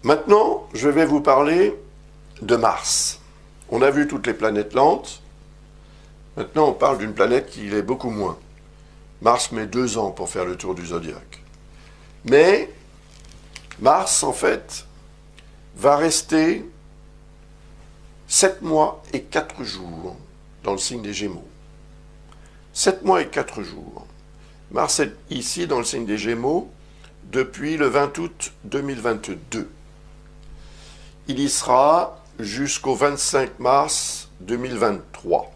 Maintenant, je vais vous parler de Mars. On a vu toutes les planètes lentes. Maintenant, on parle d'une planète qui l'est beaucoup moins. Mars met 2 ans pour faire le tour du zodiaque. Mais Mars, en fait, va rester 7 mois et 4 jours dans le signe des Gémeaux. 7 mois et 4 jours. Mars est ici dans le signe des Gémeaux depuis le 20 août 2022. Il y sera jusqu'au 25 mars 2023.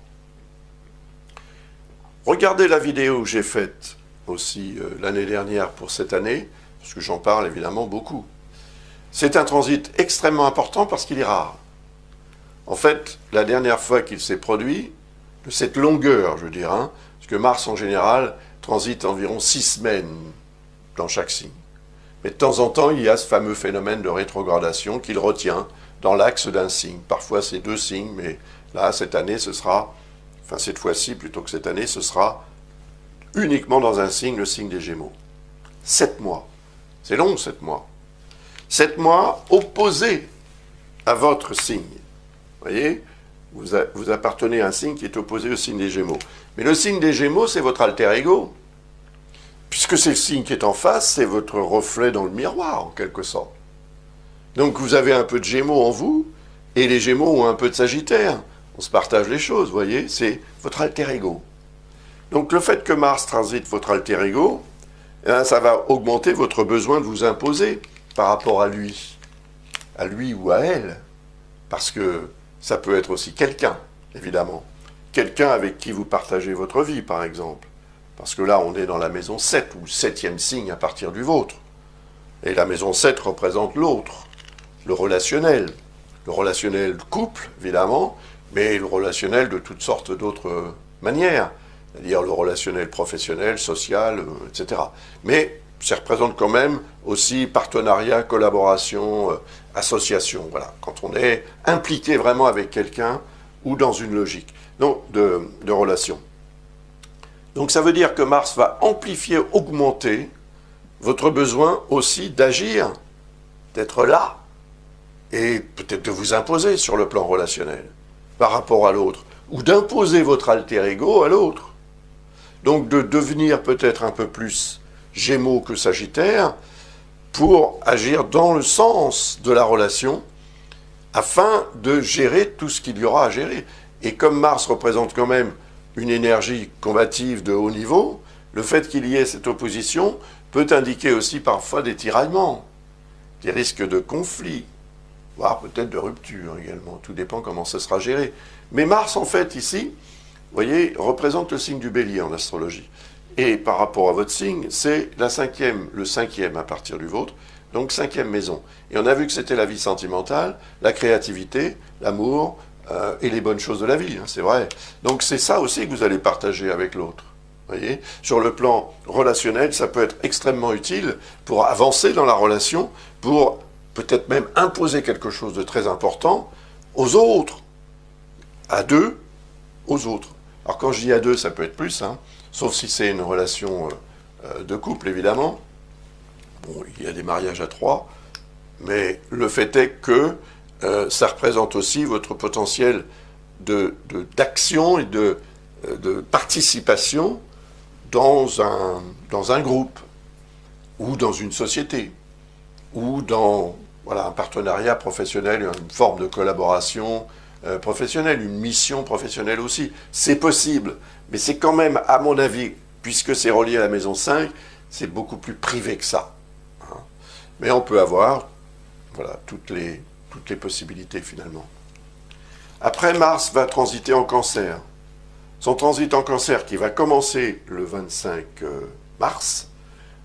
Regardez la vidéo que j'ai faite aussi l'année dernière pour cette année, parce que j'en parle évidemment beaucoup. C'est un transit extrêmement important parce qu'il est rare. En fait, la dernière fois qu'il s'est produit, de cette longueur, je veux dire, parce que Mars en général transite environ 6 semaines dans chaque signe. Mais de temps en temps, il y a ce fameux phénomène de rétrogradation qu'il retient dans l'axe d'un signe. Parfois, c'est 2 signes, mais là, cette année, cette fois-ci, plutôt que cette année, ce sera uniquement dans un signe, le signe des Gémeaux. 7 mois. C'est long, 7 mois. 7 mois opposés à votre signe. Vous voyez, vous appartenez à un signe qui est opposé au signe des Gémeaux. Mais le signe des Gémeaux, c'est votre alter ego. Puisque c'est le signe qui est en face, c'est votre reflet dans le miroir, en quelque sorte. Donc vous avez un peu de Gémeaux en vous, et les Gémeaux ont un peu de Sagittaire. On se partage les choses, vous voyez, c'est votre alter ego. Donc le fait que Mars transite votre alter ego, ça va augmenter votre besoin de vous imposer par rapport à lui ou à elle. Parce que ça peut être aussi quelqu'un, évidemment. Quelqu'un avec qui vous partagez votre vie, par exemple. Parce que là, on est dans la maison 7, ou le 7e signe à partir du vôtre. Et la maison 7 représente l'autre, le relationnel. Le relationnel couple, évidemment, mais le relationnel de toutes sortes d'autres manières. C'est-à-dire le relationnel professionnel, social, etc. Mais ça représente quand même aussi partenariat, collaboration, association. Voilà, quand on est impliqué vraiment avec quelqu'un ou dans une logique de relation. Donc ça veut dire que Mars va amplifier, augmenter votre besoin aussi d'agir, d'être là, et peut-être de vous imposer sur le plan relationnel par rapport à l'autre, ou d'imposer votre alter ego à l'autre. Donc de devenir peut-être un peu plus Gémeaux que Sagittaire pour agir dans le sens de la relation afin de gérer tout ce qu'il y aura à gérer. Et comme Mars représente quand même une énergie combative de haut niveau, le fait qu'il y ait cette opposition peut indiquer aussi parfois des tiraillements, des risques de conflit, voire peut-être de rupture également. Tout dépend comment ça sera géré. Mais Mars, en fait, ici, vous voyez, représente le signe du Bélier en astrologie. Et par rapport à votre signe, c'est le 5e à partir du vôtre, donc 5e maison. Et on a vu que c'était la vie sentimentale, la créativité, l'amour, et les bonnes choses de la vie, c'est vrai. Donc c'est ça aussi que vous allez partager avec l'autre. Voyez, sur le plan relationnel, ça peut être extrêmement utile pour avancer dans la relation, pour peut-être même imposer quelque chose de très important aux autres, à deux, aux autres. Alors quand je dis à deux, ça peut être plus, sauf si c'est une relation de couple, évidemment. Bon, il y a des mariages à 3, mais le fait est que ça représente aussi votre potentiel d'action et de participation dans un groupe, ou dans une société, ou dans un partenariat professionnel, une forme de collaboration professionnelle, une mission professionnelle aussi. C'est possible, mais c'est quand même, à mon avis, puisque c'est relié à la maison 5, c'est beaucoup plus privé que ça. Mais on peut avoir toutes les possibilités finalement. Après, Mars va transiter en Cancer. Son transit en Cancer, qui va commencer le 25 mars,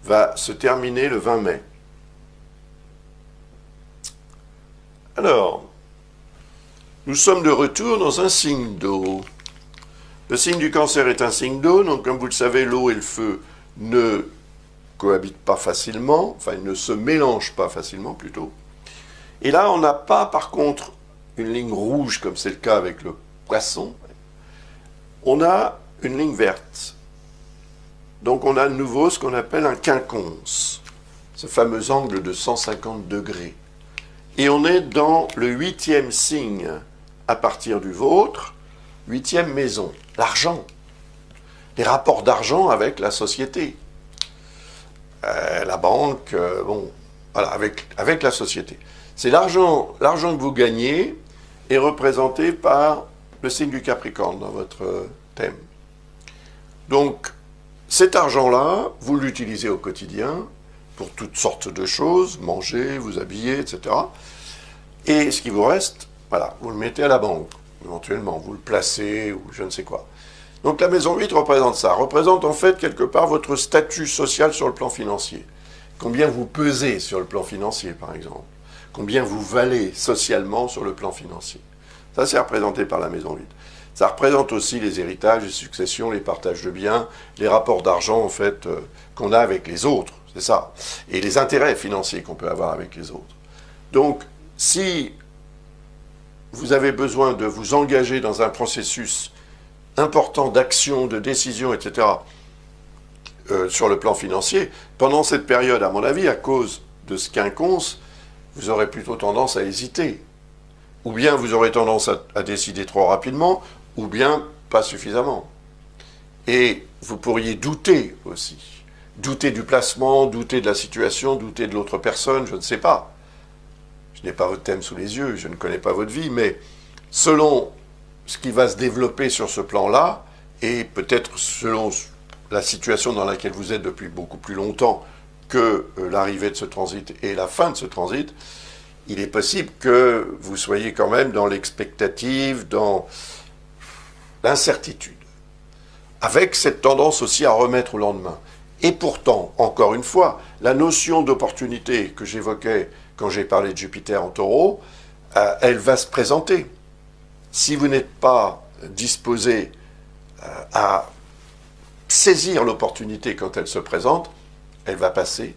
va se terminer le 20 mai. Alors, nous sommes de retour dans un signe d'eau. Le signe du Cancer est un signe d'eau, donc comme vous le savez, l'eau et le feu ne cohabitent pas facilement, enfin ils ne se mélangent pas facilement plutôt. Et là, on n'a pas, par contre, une ligne rouge, comme c'est le cas avec le poisson. On a une ligne verte. Donc, on a de nouveau ce qu'on appelle un quinconce, ce fameux angle de 150 degrés. Et on est dans le 8e signe à partir du vôtre, 8e maison, l'argent. Les rapports d'argent avec la société. La banque, bon, voilà, avec la société. C'est l'argent que vous gagnez est représenté par le signe du Capricorne dans votre thème. Donc, cet argent-là, vous l'utilisez au quotidien pour toutes sortes de choses, manger, vous habiller, etc. Et ce qui vous reste, voilà, vous le mettez à la banque, éventuellement, vous le placez ou je ne sais quoi. Donc la maison 8 représente ça, représente en fait quelque part votre statut social sur le plan financier. Combien vous pesez sur le plan financier, par exemple. Combien vous valez socialement sur le plan financier. Ça, c'est représenté par la maison 8. Ça représente aussi les héritages, les successions, les partages de biens, les rapports d'argent, en fait, qu'on a avec les autres. C'est ça. Et les intérêts financiers qu'on peut avoir avec les autres. Donc, si vous avez besoin de vous engager dans un processus important d'action, de décision, etc., sur le plan financier, pendant cette période, à mon avis, à cause de ce quinconce, vous aurez plutôt tendance à hésiter. Ou bien vous aurez tendance à décider trop rapidement, ou bien pas suffisamment. Et vous pourriez douter aussi. Douter du placement, douter de la situation, douter de l'autre personne, je ne sais pas. Je n'ai pas votre thème sous les yeux, je ne connais pas votre vie, mais selon ce qui va se développer sur ce plan-là, et peut-être selon la situation dans laquelle vous êtes depuis beaucoup plus longtemps que l'arrivée de ce transit et la fin de ce transit, il est possible que vous soyez quand même dans l'expectative, dans l'incertitude, avec cette tendance aussi à remettre au lendemain. Et pourtant, encore une fois, la notion d'opportunité que j'évoquais quand j'ai parlé de Jupiter en Taureau, elle va se présenter. Si vous n'êtes pas disposé à saisir l'opportunité quand elle se présente, elle va passer.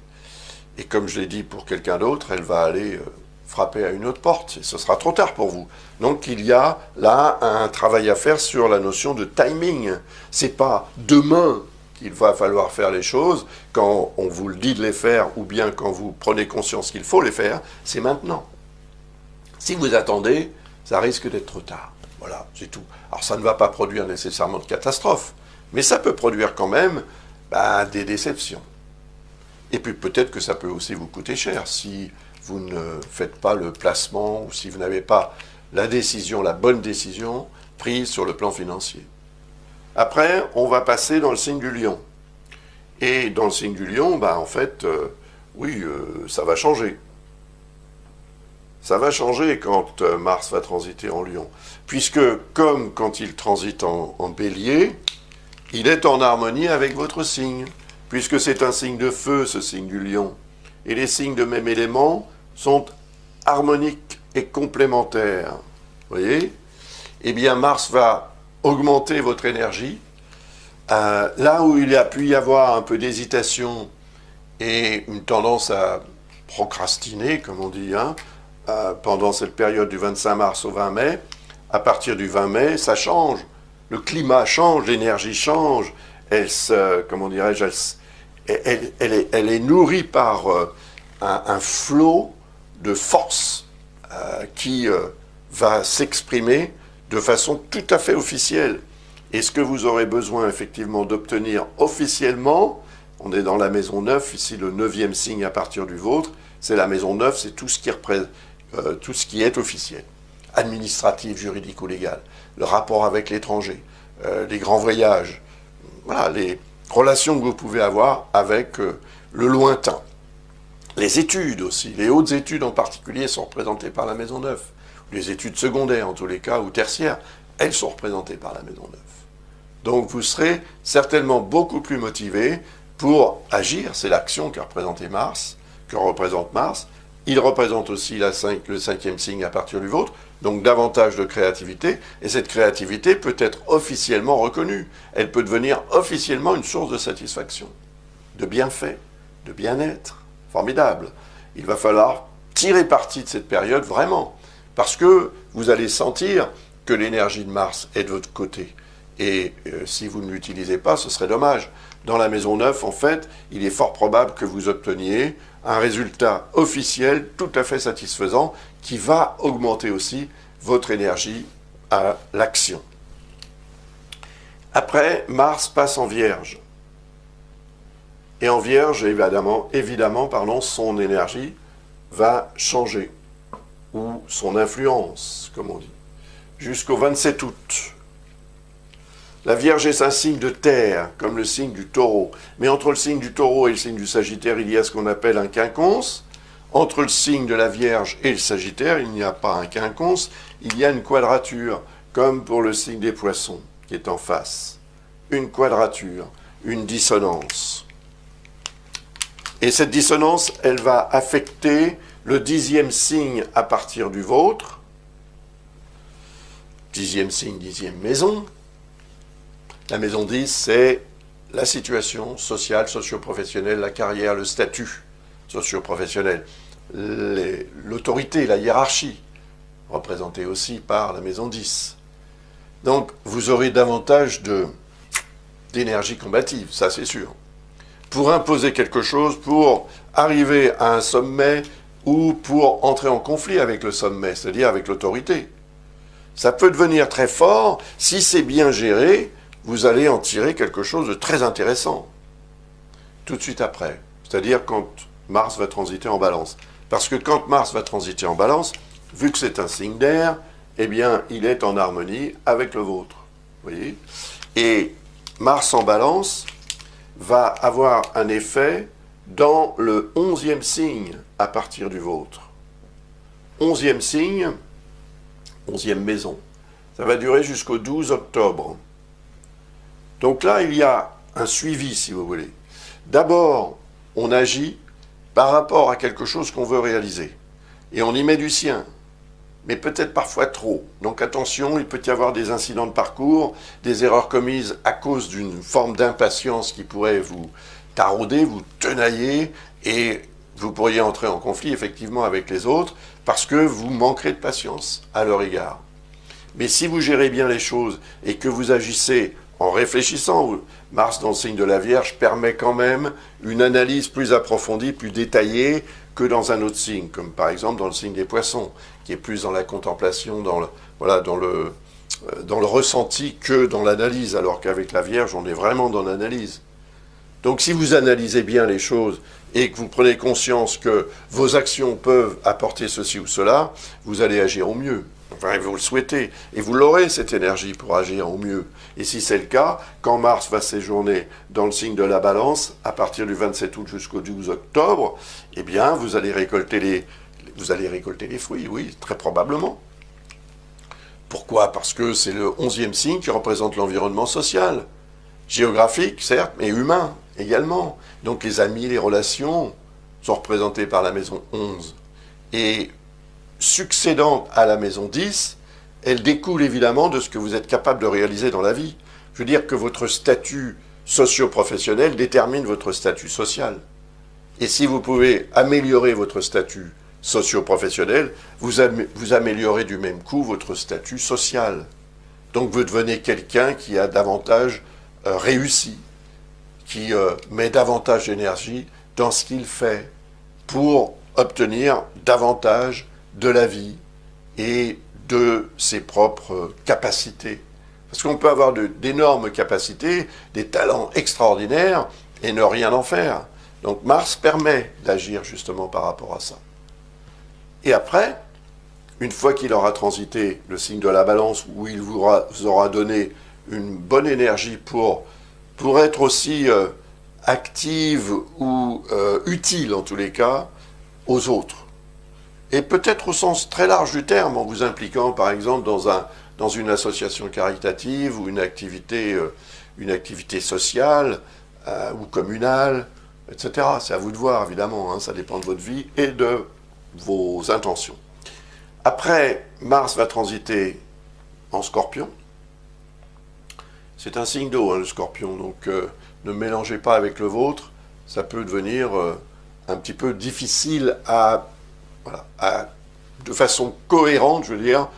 Et comme je l'ai dit pour quelqu'un d'autre, elle va aller frapper à une autre porte. Et ce sera trop tard pour vous. Donc il y a là un travail à faire sur la notion de timing. C'est pas demain qu'il va falloir faire les choses, quand on vous le dit de les faire, ou bien quand vous prenez conscience qu'il faut les faire, c'est maintenant. Si vous attendez, ça risque d'être trop tard. Voilà, c'est tout. Alors ça ne va pas produire nécessairement de catastrophe, mais ça peut produire quand même des déceptions. Et puis peut-être que ça peut aussi vous coûter cher si vous ne faites pas le placement, ou si vous n'avez pas la décision, la bonne décision prise sur le plan financier. Après, on va passer dans le signe du lion. Et dans le signe du lion, en fait, ça va changer. Ça va changer quand Mars va transiter en lion. Puisque, comme quand il transite en bélier, il est en harmonie avec votre signe. Puisque c'est un signe de feu, ce signe du lion. Et les signes de même élément sont harmoniques et complémentaires. Vous voyez ? Eh bien, Mars va augmenter votre énergie. Là où il a pu y avoir un peu d'hésitation et une tendance à procrastiner, comme on dit, pendant cette période du 25 mars au 20 mai, à partir du 20 mai, ça change. Le climat change, l'énergie change, elle est nourrie par un flot de force qui va s'exprimer de façon tout à fait officielle. Et ce que vous aurez besoin effectivement d'obtenir officiellement, on est dans la maison 9, ici le 9e signe à partir du vôtre, c'est la maison 9, c'est tout ce qui est officiel, administratif, juridique ou légal, le rapport avec l'étranger, les grands voyages, voilà, les relations que vous pouvez avoir avec le lointain. Les études aussi, les hautes études en particulier sont représentées par la maison 9. Les études secondaires, en tous les cas, ou tertiaires, elles sont représentées par la maison 9. Donc vous serez certainement beaucoup plus motivé pour agir. C'est l'action que représente Mars. Il représente aussi le 5e signe à partir du vôtre, donc davantage de créativité. Et cette créativité peut être officiellement reconnue. Elle peut devenir officiellement une source de satisfaction, de bienfait, de bien-être. Formidable. Il va falloir tirer parti de cette période vraiment. Parce que vous allez sentir que l'énergie de Mars est de votre côté. Et si vous ne l'utilisez pas, ce serait dommage. dans la maison 9, en fait, il est fort probable que vous obteniez un résultat officiel tout à fait satisfaisant qui va augmenter aussi votre énergie à l'action. Après, Mars passe en Vierge. Et en Vierge, évidemment, son énergie va changer, ou son influence, comme on dit, jusqu'au 27 août. La Vierge est un signe de terre, comme le signe du Taureau. Mais entre le signe du Taureau et le signe du Sagittaire, il y a ce qu'on appelle un quinconce. Entre le signe de la Vierge et le Sagittaire, il n'y a pas un quinconce, il y a une quadrature, comme pour le signe des Poissons, qui est en face. Une quadrature, une dissonance. Et cette dissonance, elle va affecter le 10e signe à partir du vôtre. 10e signe, 10e maison. La maison 10, c'est la situation sociale, socio-professionnelle, la carrière, le statut socio-professionnel, l'autorité, la hiérarchie, représentée aussi par la maison 10. Donc, vous aurez davantage d'énergie combative, ça c'est sûr. Pour imposer quelque chose, pour arriver à un sommet ou pour entrer en conflit avec le sommet, c'est-à-dire avec l'autorité. Ça peut devenir très fort si c'est bien géré. Vous allez en tirer quelque chose de très intéressant tout de suite après. C'est-à-dire quand Mars va transiter en Balance. Parce que quand Mars va transiter en Balance, vu que c'est un signe d'air, eh bien, il est en harmonie avec le vôtre. Vous voyez ? Et Mars en Balance va avoir un effet dans le 11e signe à partir du vôtre. 11e signe, 11e maison. Ça va durer jusqu'au 12 octobre. Donc là, il y a un suivi, si vous voulez. D'abord, on agit par rapport à quelque chose qu'on veut réaliser. Et on y met du sien, mais peut-être parfois trop. Donc attention, il peut y avoir des incidents de parcours, des erreurs commises à cause d'une forme d'impatience qui pourrait vous tarauder, vous tenailler, et vous pourriez entrer en conflit effectivement avec les autres, parce que vous manquerez de patience à leur égard. Mais si vous gérez bien les choses et que vous agissez en réfléchissant, Mars dans le signe de la Vierge permet quand même une analyse plus approfondie, plus détaillée que dans un autre signe, comme par exemple dans le signe des Poissons, qui est plus dans la contemplation, dans le ressenti que dans l'analyse, alors qu'avec la Vierge, on est vraiment dans l'analyse. Donc si vous analysez bien les choses et que vous prenez conscience que vos actions peuvent apporter ceci ou cela, vous allez agir au mieux. Enfin, vous le souhaitez, et vous l'aurez cette énergie pour agir au mieux. Et si c'est le cas, quand Mars va séjourner dans le signe de la Balance, à partir du 27 août jusqu'au 12 octobre, eh bien, vous allez récolter les fruits, oui, très probablement. Pourquoi ? Parce que c'est le 11e signe qui représente l'environnement social, géographique, certes, mais humain également. Donc les amis, les relations sont représentés par la maison 11. Et succédant à la maison 10, elle découle évidemment de ce que vous êtes capable de réaliser dans la vie. Je veux dire que votre statut socio-professionnel détermine votre statut social. Et si vous pouvez améliorer votre statut socio-professionnel, vous améliorez du même coup votre statut social. Donc vous devenez quelqu'un qui a davantage réussi, qui met davantage d'énergie dans ce qu'il fait pour obtenir davantage de la vie et de ses propres capacités. Parce qu'on peut avoir d'énormes capacités, des talents extraordinaires, et ne rien en faire. Donc Mars permet d'agir justement par rapport à ça. Et après, une fois qu'il aura transité le signe de la Balance, où il vous aura donné une bonne énergie pour être aussi active ou utile en tous les cas aux autres. Et peut-être au sens très large du terme, en vous impliquant par exemple dans une association caritative ou une activité sociale ou communale, etc. C'est à vous de voir, évidemment, hein, ça dépend de votre vie et de vos intentions. Après, Mars va transiter en Scorpion. C'est un signe d'eau, hein, le Scorpion, donc ne mélangez pas avec le vôtre, ça peut devenir un petit peu difficile de façon cohérente, je veux dire,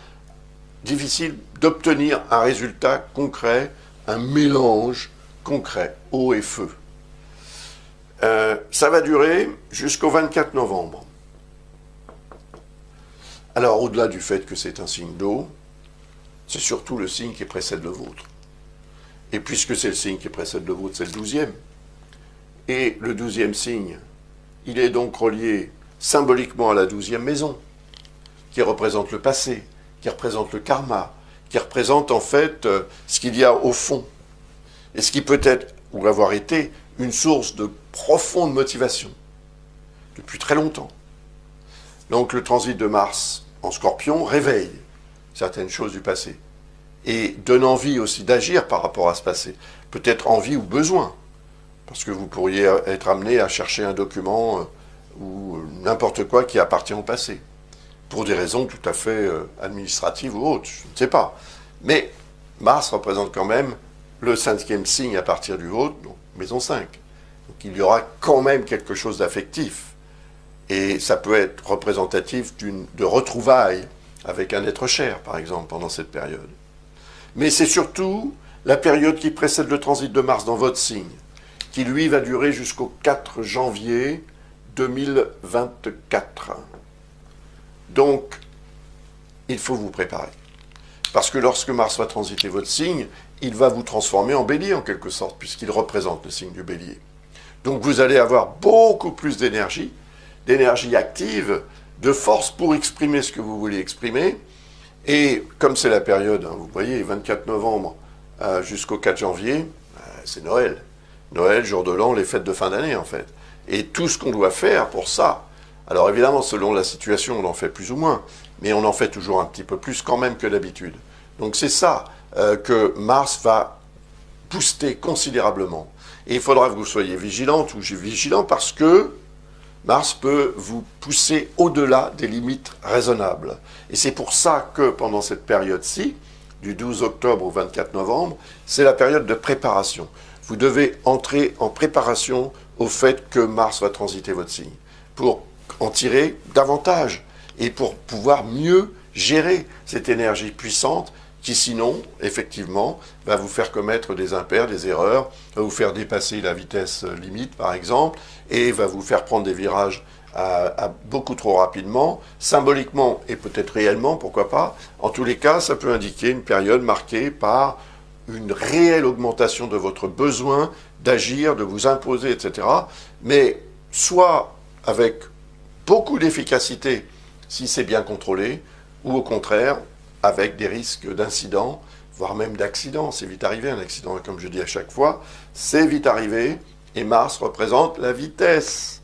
difficile d'obtenir un résultat concret, un mélange concret, eau et feu. Ça va durer jusqu'au 24 novembre. Alors, au-delà du fait que c'est un signe d'eau, c'est surtout le signe qui précède le vôtre. Et puisque c'est le signe qui précède le vôtre, c'est le 12e. Et le 12e signe, il est donc relié symboliquement à la 12e maison, qui représente le passé, qui représente le karma, qui représente en fait ce qu'il y a au fond, et ce qui peut être, ou avoir été, une source de profonde motivation, depuis très longtemps. Donc le transit de Mars en Scorpion réveille certaines choses du passé, et donne envie aussi d'agir par rapport à ce passé, peut-être envie ou besoin, parce que vous pourriez être amené à chercher un document ou n'importe quoi qui appartient au passé, pour des raisons tout à fait administratives ou autres, je ne sais pas. Mais Mars représente quand même le 5e signe à partir du vôtre, donc maison 5. Donc il y aura quand même quelque chose d'affectif. Et ça peut être représentatif de retrouvailles avec un être cher, par exemple, pendant cette période. Mais c'est surtout la période qui précède le transit de Mars dans votre signe, qui lui va durer jusqu'au 4 janvier 2024. Donc, il faut vous préparer. Parce que lorsque Mars va transiter votre signe, il va vous transformer en bélier en quelque sorte, puisqu'il représente le signe du bélier. Donc vous allez avoir beaucoup plus d'énergie active, de force pour exprimer ce que vous voulez exprimer. Et comme c'est la période, vous voyez, 24 novembre jusqu'au 4 janvier, c'est Noël. Noël, jour de l'an, les fêtes de fin d'année en fait. Et tout ce qu'on doit faire pour ça. Alors évidemment, selon la situation, on en fait plus ou moins, mais on en fait toujours un petit peu plus quand même que d'habitude. Donc c'est ça que Mars va booster considérablement. Et il faudra que vous soyez vigilante ou vigilant parce que Mars peut vous pousser au-delà des limites raisonnables. Et c'est pour ça que pendant cette période-ci, du 12 octobre au 24 novembre, c'est la période de préparation. Vous devez entrer en préparation au fait que Mars va transiter votre signe, pour en tirer davantage et pour pouvoir mieux gérer cette énergie puissante qui sinon, effectivement, va vous faire commettre des impairs, des erreurs, va vous faire dépasser la vitesse limite, par exemple, et va vous faire prendre des virages beaucoup trop rapidement, symboliquement et peut-être réellement, pourquoi pas. En tous les cas, ça peut indiquer une période marquée par une réelle augmentation de votre besoin d'agir, de vous imposer, etc. Mais soit avec beaucoup d'efficacité, si c'est bien contrôlé, ou au contraire, avec des risques d'incidents, voire même d'accidents. C'est vite arrivé un accident, comme je dis à chaque fois, c'est vite arrivé, et Mars représente la vitesse.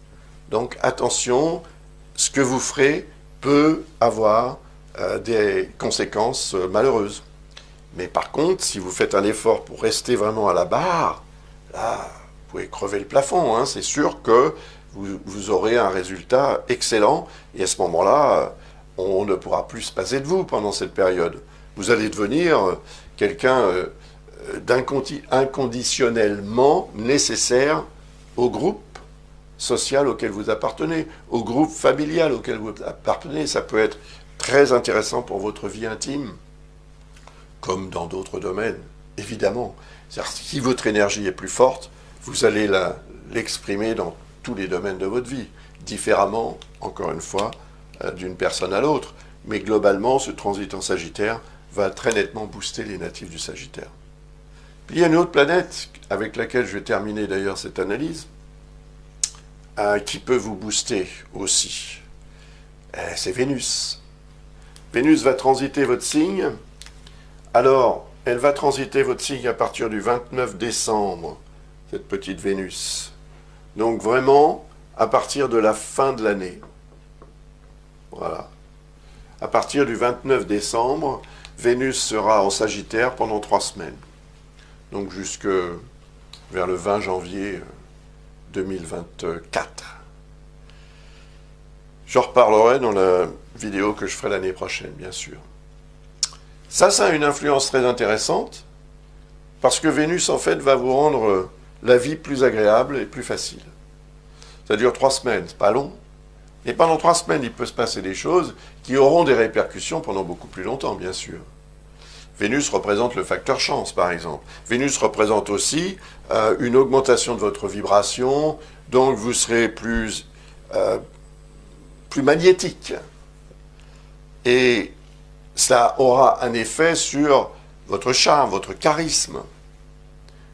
Donc attention, ce que vous ferez peut avoir des conséquences malheureuses. Mais par contre, si vous faites un effort pour rester vraiment à la barre, là, vous pouvez crever le plafond, hein, c'est sûr que vous aurez un résultat excellent, et à ce moment-là, on ne pourra plus se passer de vous pendant cette période. Vous allez devenir quelqu'un inconditionnellement nécessaire au groupe social auquel vous appartenez, au groupe familial auquel vous appartenez. Ça peut être très intéressant pour votre vie intime, comme dans d'autres domaines, évidemment. C'est-à-dire, si votre énergie est plus forte, vous allez l'exprimer dans tous les domaines de votre vie, différemment, encore une fois, d'une personne à l'autre. Mais globalement, ce transit en Sagittaire va très nettement booster les natifs du Sagittaire. Puis il y a une autre planète, avec laquelle je vais terminer d'ailleurs cette analyse, qui peut vous booster aussi. C'est Vénus. Vénus va transiter votre signe. Alors, elle va transiter votre signe à partir du 29 décembre, cette petite Vénus. Donc vraiment, à partir de la fin de l'année. Voilà. À partir du 29 décembre, Vénus sera en Sagittaire pendant 3 semaines. Donc jusque vers le 20 janvier 2024. J'en reparlerai dans la vidéo que je ferai l'année prochaine, bien sûr. Ça a une influence très intéressante, parce que Vénus, en fait, va vous rendre la vie plus agréable et plus facile. Ça dure 3 semaines, c'est pas long. Et pendant 3 semaines, il peut se passer des choses qui auront des répercussions pendant beaucoup plus longtemps, bien sûr. Vénus représente le facteur chance, par exemple. Vénus représente aussi une augmentation de votre vibration, donc vous serez plus magnétique. Et ça aura un effet sur votre charme, votre charisme.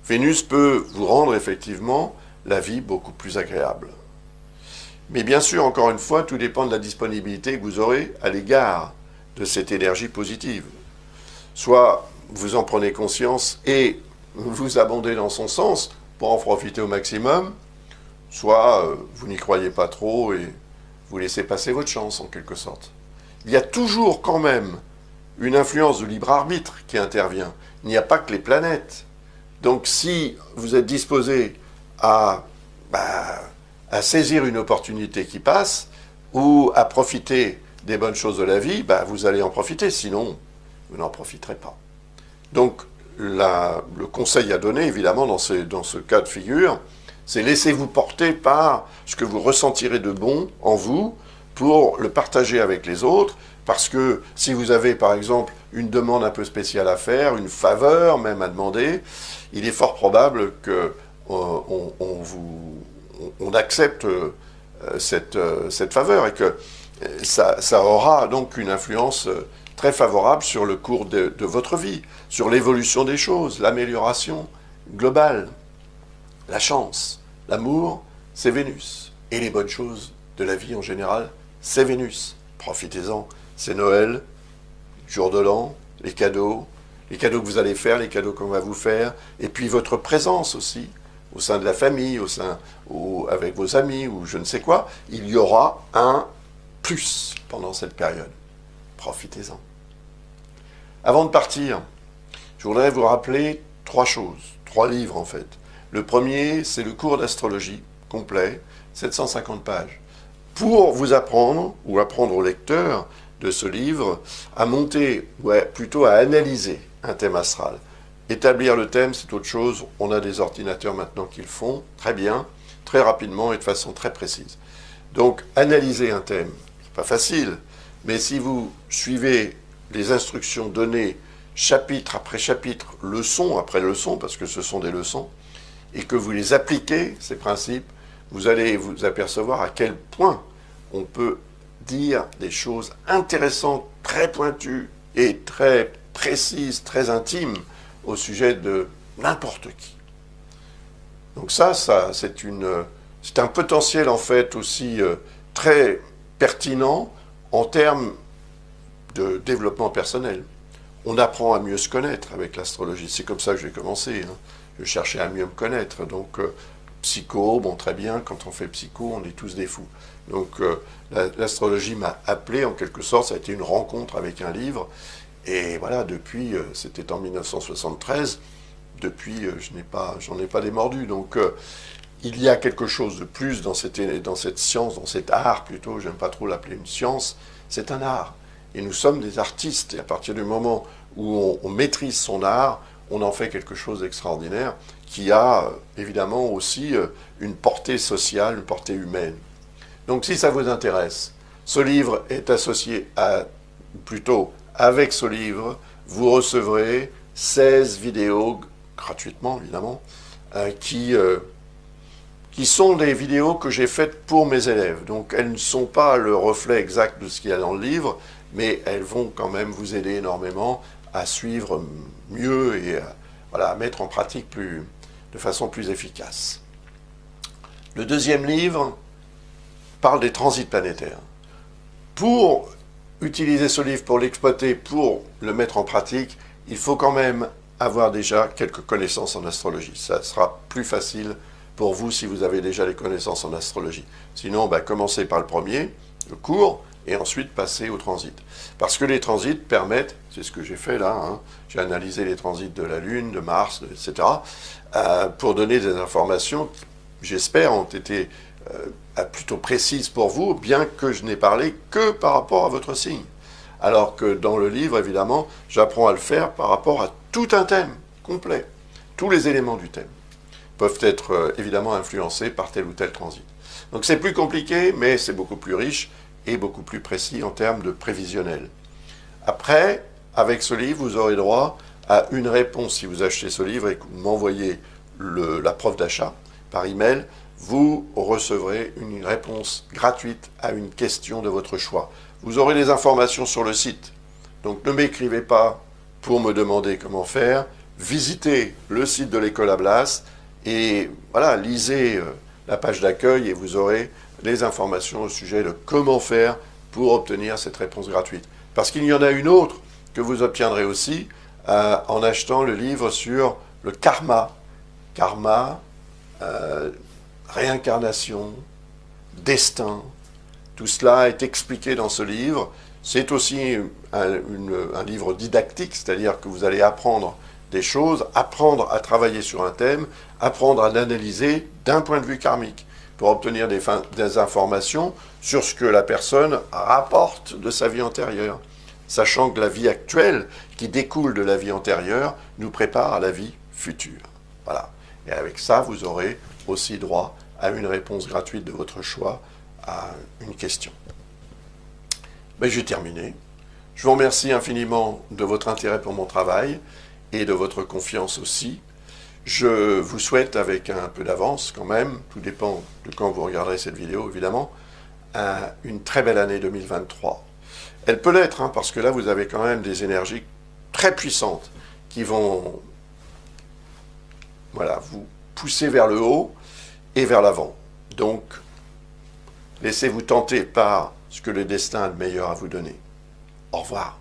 Vénus peut vous rendre effectivement la vie beaucoup plus agréable. Mais bien sûr, encore une fois, tout dépend de la disponibilité que vous aurez à l'égard de cette énergie positive. Soit vous en prenez conscience et vous abondez dans son sens pour en profiter au maximum, soit vous n'y croyez pas trop et vous laissez passer votre chance en quelque sorte. Il y a toujours quand même une influence de libre arbitre qui intervient. Il n'y a pas que les planètes. Donc si vous êtes disposé à saisir une opportunité qui passe ou à profiter des bonnes choses de la vie, vous allez en profiter, sinon vous n'en profiterez pas. Donc le conseil à donner, évidemment, dans ce cas de figure, c'est laissez-vous porter par ce que vous ressentirez de bon en vous pour le partager avec les autres, parce que si vous avez, par exemple, une demande un peu spéciale à faire, une faveur même à demander, il est fort probable qu'on accepte cette faveur et que ça aura donc une influence très favorable sur le cours de votre vie, sur l'évolution des choses, l'amélioration globale. La chance, l'amour, c'est Vénus. Et les bonnes choses de la vie en général, c'est Vénus. Profitez-en. C'est Noël, jour de l'an, les cadeaux que vous allez faire, les cadeaux qu'on va vous faire, et puis votre présence aussi, au sein de la famille, avec vos amis, ou je ne sais quoi, il y aura un plus pendant cette période. Profitez-en. Avant de partir, je voudrais vous rappeler 3 choses, 3 livres en fait. Le premier, c'est le cours d'astrologie complet, 750 pages, pour vous apprendre, ou apprendre au lecteur de ce livre, à monter, ou plutôt à analyser un thème astral. Établir le thème, c'est autre chose. On a des ordinateurs maintenant qui le font très bien, très rapidement et de façon très précise. Donc, analyser un thème, c'est pas facile, mais si vous suivez les instructions données chapitre après chapitre, leçon après leçon, parce que ce sont des leçons, et que vous les appliquez, ces principes, vous allez vous apercevoir à quel point on peut dire des choses intéressantes, très pointues et très précises, très intimes au sujet de n'importe qui. Donc ça c'est un potentiel en fait aussi très pertinent en termes de développement personnel. On apprend à mieux se connaître avec l'astrologie. C'est comme ça que j'ai commencé. Je cherchais à mieux me connaître. Donc psycho, bon très bien, quand on fait psycho, on est tous des fous. Donc l'astrologie m'a appelé en quelque sorte, ça a été une rencontre avec un livre, et voilà, depuis, c'était en 1973, depuis j'en ai pas démordu, donc il y a quelque chose de plus dans cette science, dans cet art plutôt, j'aime pas trop l'appeler une science, c'est un art, et nous sommes des artistes, et à partir du moment où on maîtrise son art, on en fait quelque chose d'extraordinaire, qui a évidemment aussi une portée sociale, une portée humaine. Donc si ça vous intéresse, ce livre est associé avec ce livre, vous recevrez 16 vidéos, gratuitement évidemment, qui sont des vidéos que j'ai faites pour mes élèves. Donc elles ne sont pas le reflet exact de ce qu'il y a dans le livre, mais elles vont quand même vous aider énormément à suivre mieux et à mettre en pratique de façon plus efficace. Le deuxième livre parle des transits planétaires. Pour utiliser ce livre, pour l'exploiter, pour le mettre en pratique, il faut quand même avoir déjà quelques connaissances en astrologie. Ça sera plus facile pour vous si vous avez déjà les connaissances en astrologie. Sinon, commencez par le premier, le cours, et ensuite passer au transit. Parce que les transits permettent, c'est ce que j'ai fait là, j'ai analysé les transits de la Lune, de Mars, etc., pour donner des informations qui, j'espère, ont été plutôt précises pour vous, bien que je n'ai parlé que par rapport à votre signe. Alors que dans le livre, évidemment, j'apprends à le faire par rapport à tout un thème complet. Tous les éléments du thème peuvent être évidemment influencés par tel ou tel transit. Donc c'est plus compliqué, mais c'est beaucoup plus riche et beaucoup plus précis en termes de prévisionnel. Après, avec ce livre, vous aurez droit à une réponse. Si vous achetez ce livre et que vous m'envoyez la preuve d'achat par email, vous recevrez une réponse gratuite à une question de votre choix. Vous aurez des informations sur le site. Donc ne m'écrivez pas pour me demander comment faire. Visitez le site de l'école Ablas et voilà, lisez la page d'accueil et vous aurez les informations au sujet de comment faire pour obtenir cette réponse gratuite. Parce qu'il y en a une autre que vous obtiendrez aussi en achetant le livre sur le karma. Karma, réincarnation, destin, tout cela est expliqué dans ce livre. C'est aussi un livre didactique, c'est-à-dire que vous allez apprendre des choses, apprendre à travailler sur un thème, apprendre à l'analyser d'un point de vue karmique, pour obtenir des informations sur ce que la personne rapporte de sa vie antérieure, sachant que la vie actuelle, qui découle de la vie antérieure, nous prépare à la vie future. Voilà. Et avec ça, vous aurez aussi droit à une réponse gratuite de votre choix à une question. Mais j'ai terminé. Je vous remercie infiniment de votre intérêt pour mon travail et de votre confiance aussi. Je vous souhaite, avec un peu d'avance quand même, tout dépend de quand vous regarderez cette vidéo évidemment, une très belle année 2023. Elle peut l'être, hein, parce que là vous avez quand même des énergies très puissantes qui vont vous pousser vers le haut et vers l'avant. Donc, laissez-vous tenter par ce que le destin a de meilleur à vous donner. Au revoir.